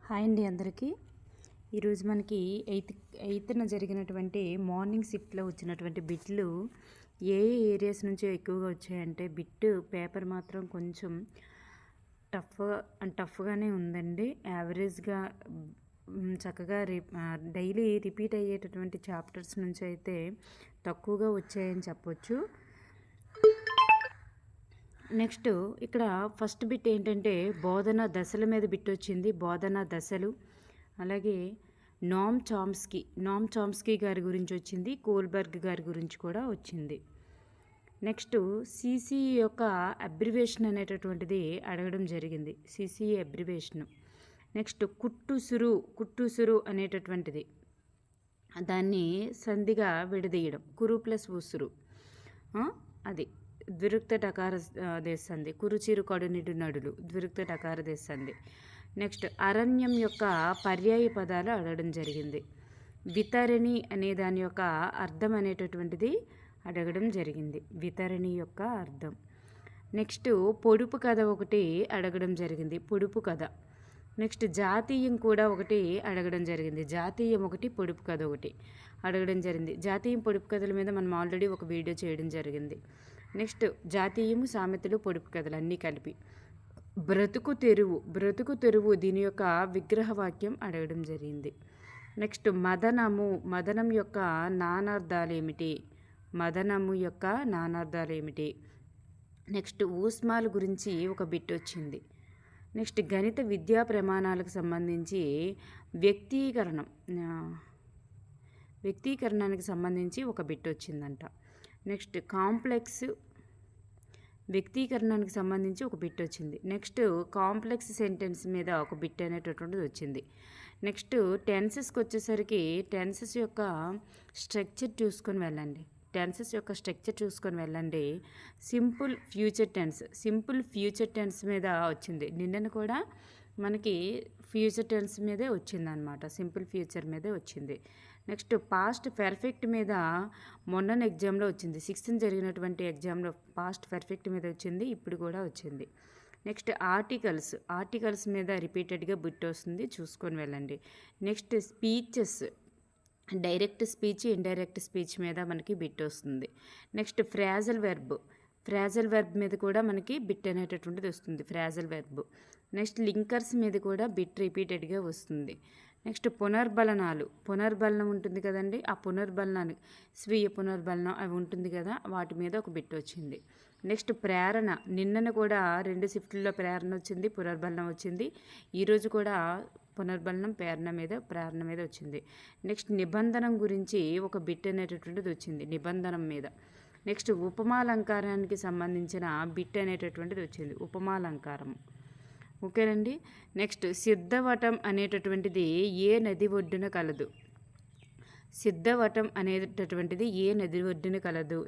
Hi అండి అందరికీ. ఈరోజు మనకి ఎయిత్న జరిగినటువంటి మార్నింగ్ షిఫ్ట్లో వచ్చినటువంటి బిట్లు ఏ ఏరియాస్ నుంచో ఎక్కువగా వచ్చాయంటే బిట్ పేపర్ మాత్రం కొంచెం టఫ్గానే ఉందండి. యావరేజ్గా చక్కగా డైలీ రిపీట్ అయ్యేటటువంటి చాప్టర్స్ నుంచి అయితే తక్కువగా వచ్చాయని చెప్పొచ్చు. నెక్స్ట్ ఇక్కడ ఫస్ట్ బిట్ ఏంటంటే బోధన దశల మీద బిట్ వచ్చింది. బోధన దశలు, అలాగే నామ్ చామ్స్కీ గారి గురించి వచ్చింది. కోల్బర్గ్ గారి గురించి కూడా వచ్చింది. నెక్స్ట్ సిసిఈ యొక్క అబ్రివేషన్ అనేటటువంటిది అడగడం జరిగింది. CCE abbreviation. నెక్స్ట్ కుట్టుసురు అనేటటువంటిది దాన్ని సంధిగా విడదీయడం. కురు ప్లస్ ఉసురు అది ద్విరుక్త టకార దేశంది. కురుచిరు కడునిడు నడులు ద్విరుక్త టకార దేశంది. నెక్స్ట్ అరణ్యం యొక్క పర్యాయ పదాలు అడగడం జరిగింది. వితరణి అనే దాని యొక్క అర్థం అనేటటువంటిది అడగడం జరిగింది. వితరణి యొక్క అర్థం. నెక్స్ట్ పొడుపు కథ ఒకటి అడగడం జరిగింది. పొడుపు కథ. నెక్స్ట్ జాతీయం కూడా ఒకటి అడగడం జరిగింది. జాతీయం ఒకటి, పొడుపు కథ ఒకటి అడగడం జరిగింది. జాతీయం పొడుపు కథల మీద మనం ఆల్రెడీ ఒక వీడియో చేయడం జరిగింది. నెక్స్ట్ జాతీయము, సామెతలు, పొడుపు కథలు అన్నీ కలిపి. బ్రతుకు తెరువు దీని యొక్క విగ్రహవాక్యం అడగడం జరిగింది. నెక్స్ట్ మదనం యొక్క నానార్థాలు ఏమిటి? మదనము యొక్క నానార్థాలు ఏమిటి? నెక్స్ట్ ఊస్మాల గురించి ఒక బిట్ వచ్చింది. నెక్స్ట్ గణిత విద్యా ప్రమాణాలకు సంబంధించి వ్యక్తీకరణానికి సంబంధించి ఒక బిట్ వచ్చిందంట. నెక్స్ట్ కాంప్లెక్స్ వ్యక్తీకరణానికి సంబంధించి ఒక బిట్ వచ్చింది. నెక్స్ట్ కాంప్లెక్స్ సెంటెన్స్ మీద ఒక బిట్ అనేటటువంటిది వచ్చింది. నెక్స్ట్ టెన్సెస్కి వచ్చేసరికి టెన్సెస్ యొక్క స్ట్రక్చర్ చూసుకొని వెళ్ళండి. సింపుల్ ఫ్యూచర్ టెన్స్ మీద వచ్చింది. నిన్న కూడా మనకి ఫ్యూచర్ టెన్స్ మీదే వచ్చిందనమాట. సింపుల్ ఫ్యూచర్ మీదే వచ్చింది. నెక్స్ట్ పాస్ట్ పర్ఫెక్ట్ మీద మొన్న ఎగ్జామ్లో వచ్చింది. 6th జరిగినటువంటి ఎగ్జామ్లో పాస్ట్ పర్ఫెక్ట్ మీద వచ్చింది. ఇప్పుడు కూడా వచ్చింది. నెక్స్ట్ ఆర్టికల్స్ మీద రిపీటెడ్గా బిట్ వస్తుంది, చూసుకొని వెళ్ళండి. Next speeches, direct speech, indirect speech మీద మనకి బిట్ వస్తుంది. నెక్స్ట్ ఫ్రాజల్ వెర్బ్ మీద కూడా మనకి బిట్ అనేటటువంటిది వస్తుంది. ఫ్రాజల్ వెర్బ్. నెక్స్ట్ లింకర్స్ మీద కూడా బిట్ రిపీటెడ్గా వస్తుంది. నెక్స్ట్ పునర్బలనం ఉంటుంది కదండి. ఆ పునర్బలనాన్ని స్వీయ పునర్బలనం అవి ఉంటుంది కదా, వాటి మీద ఒక బిట్ వచ్చింది. నెక్స్ట్ ప్రేరణ. నిన్నను కూడా 2 షిఫ్ట్లలో ప్రేరణ వచ్చింది, పునర్బలనం వచ్చింది. ఈరోజు కూడా పునర్బలనం ప్రేరణ మీద వచ్చింది. నెక్స్ట్ నిబంధనం గురించి ఒక బిట్ అనేటటువంటిది వచ్చింది. నిబంధనం మీద. నెక్స్ట్ ఉపమాలంకారానికి సంబంధించిన బిట్ అనేటటువంటిది వచ్చింది. ఉపమాలంకారం. ఓకేనండి. నెక్స్ట్ సిద్ధవటం అనేటటువంటిది ఏ నది ఒడ్డున కలదు?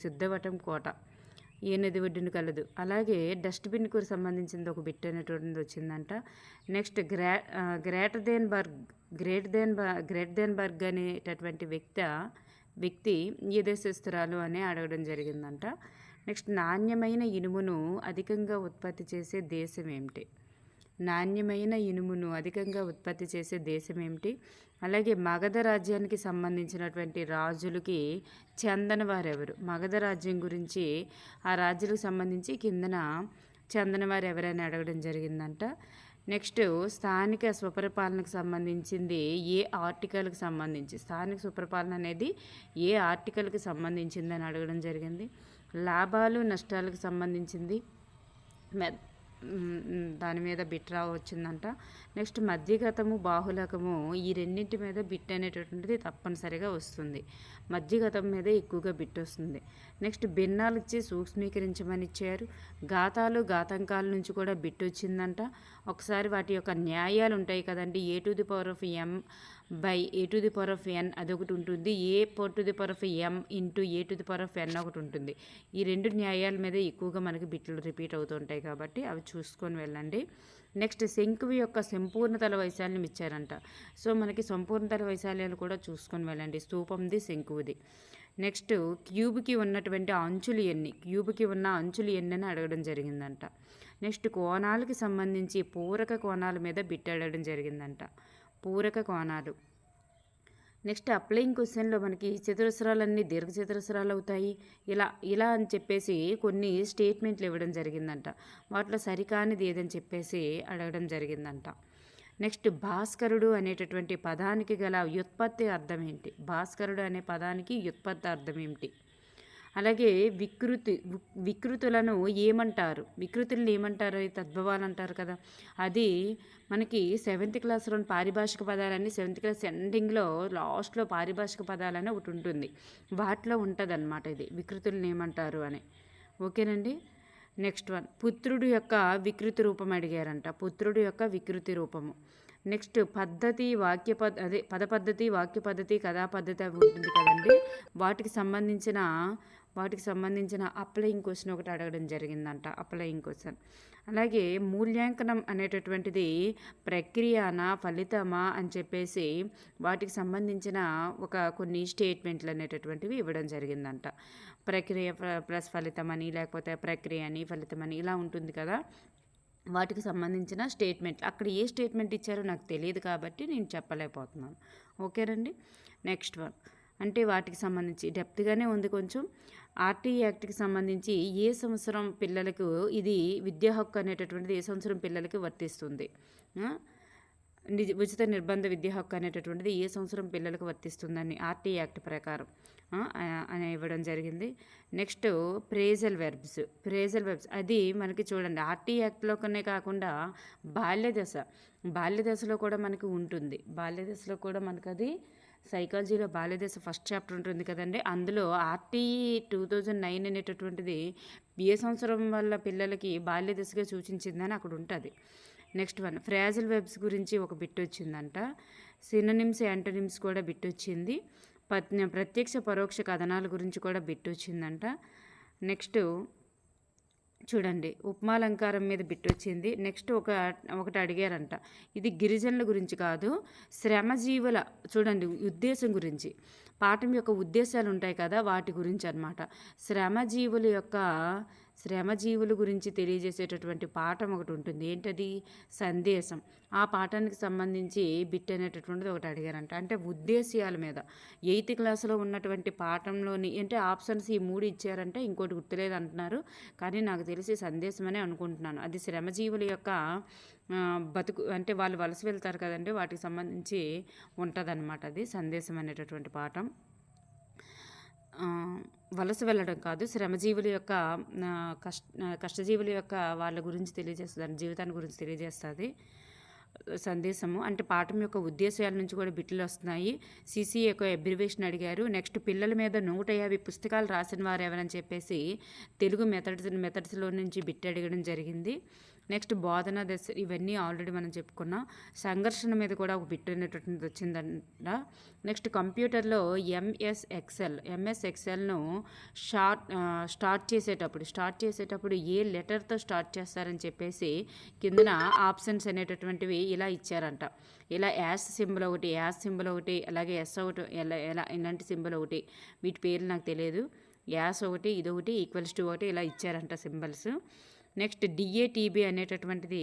సిద్ధవటం కోట ఏ నది ఒడ్డున కలదు? అలాగే డస్ట్బిన్కు సంబంధించింది ఒక బిట్ అనేటువంటిది వచ్చిందంట. నెక్స్ట్ గ్రేటర్ దెన్ బర్గ్ అనేటటువంటి వ్యక్తి ఏ దేశస్తురాలు అని అడగడం జరిగిందంట. నెక్స్ట్ నాణ్యమైన ఇనుమును అధికంగా ఉత్పత్తి చేసే దేశం ఏమిటి? అలాగే మగధ రాజ్యానికి సంబంధించినటువంటి రాజులకి చెందనవారెవరు? మగధ రాజ్యం గురించి ఆ రాజులకు సంబంధించి కిందన చెందనవారు ఎవరని అడగడం జరిగిందంట. నెక్స్ట్ స్థానిక స్వపరిపాలనకు సంబంధించింది ఏ ఆర్టికల్కి సంబంధించి? స్థానిక స్వపరిపాలన అనేది ఏ ఆర్టికల్కి సంబంధించిందని అడగడం జరిగింది. లాభాలు నష్టాలకు సంబంధించింది దాని మీద బిట్ వచ్చిందంట. నెక్స్ట్ మధ్యగతము, బాహుళకము ఈ రెండింటి మీద బిట్ అనేటటువంటిది తప్పనిసరిగా వస్తుంది. మధ్యగతం మీద ఎక్కువగా బిట్ వస్తుంది. నెక్స్ట్ భిన్నాలు ఇచ్చి సూక్ష్మీకరించమని ఇచ్చారు. ఘాతాంకాల నుంచి కూడా బిట్ వచ్చిందంట. ఒకసారి వాటి యొక్క న్యాయాలు ఉంటాయి కదండి. a⁴m/a⁴n అదొకటి ఉంటుంది. a⁴m × a⁴n ఒకటి ఉంటుంది. ఈ 2 న్యాయాల మీద ఎక్కువగా మనకి బిట్లు రిపీట్ అవుతుంటాయి కాబట్టి అవి చూసుకొని వెళ్ళండి. నెక్స్ట్ శంకువు యొక్క సంపూర్ణతల వైశాల్యం ఇచ్చారంట. సో మనకి సంపూర్ణతల వైశాల్యాలు కూడా చూసుకొని వెళ్ళండి. స్తూపంది, శంకువుది. నెక్స్ట్ క్యూబ్కి ఉన్నటువంటి అంచులు ఎన్ని? క్యూబ్కి ఉన్న అంచులు ఎన్ని అని అడగడం జరిగిందంట. నెక్స్ట్ కోణాలకి సంబంధించి పూరక కోణాల మీద బిట్ అడగడం జరిగిందంట. పూరక కోణాలు. నెక్స్ట్ అప్లయింగ్ క్వశ్చన్లో మనకి చతురస్రాలన్నీ దీర్ఘచతురస్రాలు అవుతాయి. ఇలా ఇలా అని చెప్పేసి కొన్ని స్టేట్మెంట్లు ఇవ్వడం జరిగిందంట. వాటిలో సరికానిది ఏదని చెప్పేసి అడగడం జరిగిందంట. నెక్స్ట్ భాస్కరుడు అనేటటువంటి పదానికి గల వ్యుత్పత్తి అర్థం ఏంటి? భాస్కరుడు అనే పదానికి వ్యుత్పత్తి అర్థం ఏమిటి? అలాగే వికృతులను ఏమంటారు? వికృతులను ఏమంటారు? తద్భవాలు అంటారు కదా. అది మనకి 7th క్లాస్లోని పారిభాషిక పదాలని 7th క్లాస్ ఎండింగ్లో లాస్ట్లో పారిభాషిక పదాలని ఒకటి ఉంటుంది. వాటిలో ఉంటుంది అన్నమాట ఇది వికృతులను ఏమంటారు అని. ఓకేనండి. నెక్స్ట్ వన్ పుత్రుడు యొక్క వికృతి రూపం అడిగారంట. పుత్రుడు యొక్క వికృతి రూపము. నెక్స్ట్ పద్ధతి పద పద్ధతి, వాక్య పద్ధతి, కథా పద్ధతి అవి ఉంటుంది కదండి. వాటికి సంబంధించిన అప్లయింగ్ క్వశ్చన్ ఒకటి అడగడం జరిగిందంట. Applying question. అలాగే మూల్యాంకనం అనేటటువంటిది ప్రక్రియనా ఫలితమా అని చెప్పేసి వాటికి సంబంధించిన కొన్ని స్టేట్మెంట్లు అనేటటువంటివి ఇవ్వడం జరిగిందంట. ప్రక్రియ ప్లస్ ఫలితం అని, లేకపోతే ప్రక్రియ అని ఫలితం అని ఇలా ఉంటుంది కదా. వాటికి సంబంధించిన స్టేట్మెంట్లు అక్కడ ఏ స్టేట్మెంట్ ఇచ్చారో నాకు తెలియదు కాబట్టి నేను చెప్పలేకపోతున్నాను. ఓకేనండి. నెక్స్ట్ వన్ అంటే వాటికి సంబంధించి డెప్త్గానే ఉంది కొంచెం. ఆర్టీఈ యాక్ట్కి సంబంధించి ఏ సంవత్సరం పిల్లలకు ఇది విద్యా హక్కు అనేటటువంటిది ఏ సంవత్సరం పిల్లలకి వర్తిస్తుంది? ఉచిత నిర్బంధ విద్యా హక్కు అనేటటువంటిది ఏ సంవత్సరం పిల్లలకు వర్తిస్తుందని ఆర్టీఈ యాక్ట్ ప్రకారం అని ఇవ్వడం జరిగింది. నెక్స్ట్ ఫ్రేజల్ వెర్బ్స్ అది మనకి చూడండి ఆర్టీఈ యాక్ట్లోనే కాకుండా బాల్యదశలో కూడా మనకి ఉంటుంది. బాల్యదశలో కూడా మనకు అది సైకాలజీలో బాల్యదశ ఫస్ట్ చాప్టర్ ఉంటుంది కదండి. అందులో ఆర్టీఈ 2009 అనేటటువంటిది ఏ సంవత్సరం వల్ల పిల్లలకి బాల్యదశగా సూచించిందని అక్కడ ఉంటుంది. నెక్స్ట్ వన్ ఫ్రేజల్ వెర్బ్స్ గురించి ఒక బిట్ వచ్చిందంట. సినోనిమ్స్ యాంటోనిమ్స్ కూడా బిట్ వచ్చింది. ప్రత్యక్ష పరోక్ష కథనాల గురించి కూడా బిట్ వచ్చిందంట. నెక్స్ట్ చూడండి ఉపమాలంకారం మీద బిట్ వచ్చింది. నెక్స్ట్ ఒకటి అడిగారంట. ఇది గిరిజనుల గురించి కాదు, శ్రమజీవుల చూడండి ఉద్దేశం గురించి. పాఠం యొక్క ఉద్దేశాలు ఉంటాయి కదా వాటి గురించి అన్నమాట. శ్రమజీవుల గురించి తెలియజేసేటటువంటి పాఠం ఒకటి ఉంటుంది. ఏంటది? సందేశం. ఆ పాఠానికి సంబంధించి బిట్ అనేటటువంటిది ఒకటి అడిగారంట. అంటే ఉద్దేశ్యాల మీద 8th క్లాస్లో ఉన్నటువంటి పాఠంలోని అంటే ఆప్షన్స్ ఈ 3 ఇచ్చారంటే ఇంకోటి గుర్తులేదు అంటున్నారు. కానీ నాకు తెలిసి సందేశం అనే అనుకుంటున్నాను. అది శ్రమజీవుల యొక్క బతుకు అంటే వాళ్ళు వలస వెళ్తారు కదండి, వాటికి సంబంధించి ఉంటుందన్నమాట. అది సందేశం అనేటటువంటి పాఠం. వలస వెళ్ళడం కాదు, శ్రమజీవుల యొక్క కష్టజీవుల యొక్క వాళ్ళ గురించి తెలియజేస్తుంది, జీవితాన్ని గురించి తెలియజేస్తుంది సందేశము. అంటే పాఠం యొక్క ఉద్దేశాల నుంచి కూడా బిట్లు వస్తున్నాయి. సిసిఏ యొక్క అబ్రివేషన్ అడిగారు. నెక్స్ట్ పిల్లల మీద 150 పుస్తకాలు రాసిన వారు ఎవరని చెప్పేసి తెలుగు మెథడ్స్లో నుంచి బిట్ అడగడం జరిగింది. నెక్స్ట్ బోధన దశ ఇవన్నీ ఆల్రెడీ మనం చెప్పుకున్నాం. సంఘర్షణ మీద కూడా ఒక బిట్ అనేటటువంటిది వచ్చిందంట. నెక్స్ట్ కంప్యూటర్లో ఎంఎస్ ఎక్సెల్ను స్టార్ట్ చేసేటప్పుడు ఏ లెటర్తో స్టార్ట్ చేస్తారని చెప్పేసి కిందన ఆప్షన్స్ అనేటటువంటివి ఇలా ఇచ్చారంట. ఇలా యాస్ సింబల్ ఒకటి అలాగే ఎస్ ఒకటి ఎలా ఇలాంటి సింబల్ ఒకటి, వీటి పేర్లు నాకు తెలియదు. యాస్ ఒకటి, ఇదొకటి, ఈక్వల్స్ టు ఒకటి ఇలా ఇచ్చారంట సింబల్స్. నెక్స్ట్ డిఏటిబి అనేటటువంటిది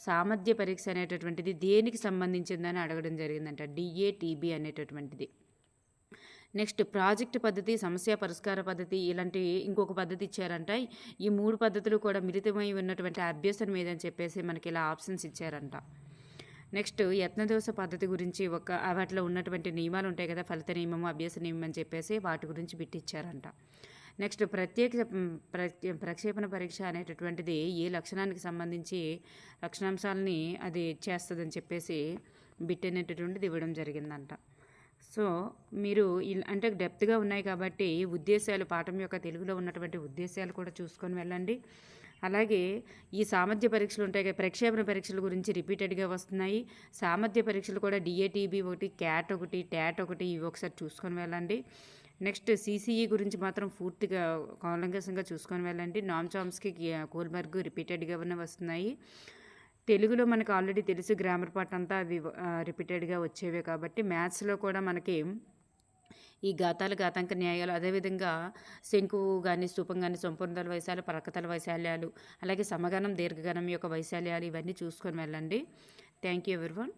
సామర్థ్య పరీక్ష అనేటటువంటిది దేనికి సంబంధించిందని అడగడం జరిగిందంట. డిఏటిబి అనేటటువంటిది. నెక్స్ట్ ప్రాజెక్ట్ పద్ధతి, సమస్య పరిష్కార పద్ధతి ఇలాంటి ఇంకొక పద్ధతి ఇచ్చారంట. ఈ 3 పద్ధతులు కూడా మిళితమై ఉన్నటువంటి అభ్యసనం ఏదని చెప్పేసి మనకి ఇలా ఆప్షన్స్ ఇచ్చారంట. నెక్స్ట్ యత్నదోష పద్ధతి గురించి వాటిలో ఉన్నటువంటి నియమాలు ఉంటాయి కదా, ఫలిత నియమము, అభ్యాస నియమం అని చెప్పేసి వాటి గురించి బిట్టిచ్చారంట. నెక్స్ట్ ప్రక్షేపణ పరీక్ష అనేటటువంటిది ఏ లక్షణానికి సంబంధించి లక్షణాంశాలని అది చేస్తుందని చెప్పేసి బిట్ అనేటటువంటిది ఇవ్వడం జరిగిందంట. సో మీరు అంటే డెప్త్గా ఉన్నాయి కాబట్టి ఉద్దేశాలు పాఠం యొక్క తెలుగులో ఉన్నటువంటి ఉద్దేశాలు కూడా చూసుకొని వెళ్ళండి. అలాగే ఈ సామర్థ్య పరీక్షలు ఉంటాయి కదా, ప్రక్షేపణ పరీక్షల గురించి రిపీటెడ్గా వస్తున్నాయి. సామర్థ్య పరీక్షలు కూడా డిఏటిబి ఒకటి, క్యాట్ ఒకటి, ట్యాట్ ఒకటి, ఇవి ఒకసారి చూసుకొని వెళ్ళండి. నెక్స్ట్ సిసిఈ గురించి మాత్రం పూర్తిగా కూలంకషంగా చూసుకొని వెళ్ళండి. నామ్ చామ్స్కీ, కోల్బర్గ్ రిపీటెడ్గా వస్తున్నాయి. తెలుగులో మనకు ఆల్రెడీ తెలుసు, గ్రామర్ పార్ట్ అంతా అవి రిపీటెడ్గా వచ్చేవే కాబట్టి మ్యాథ్స్లో కూడా మనకి ఈ ఘాతాలు, ఘాతాంక న్యాయాలు, అదేవిధంగా శంకువు గాని, స్తూపం గాని, సంపూర్ణతల వైశాల్యాలు, పరకతల వైశాల్యాలు, అలాగే సమగణం, దీర్ఘగణం యొక్క వైశాల్యాలు ఇవన్నీ చూసుకొని వెళ్ళండి. Thank you everyone.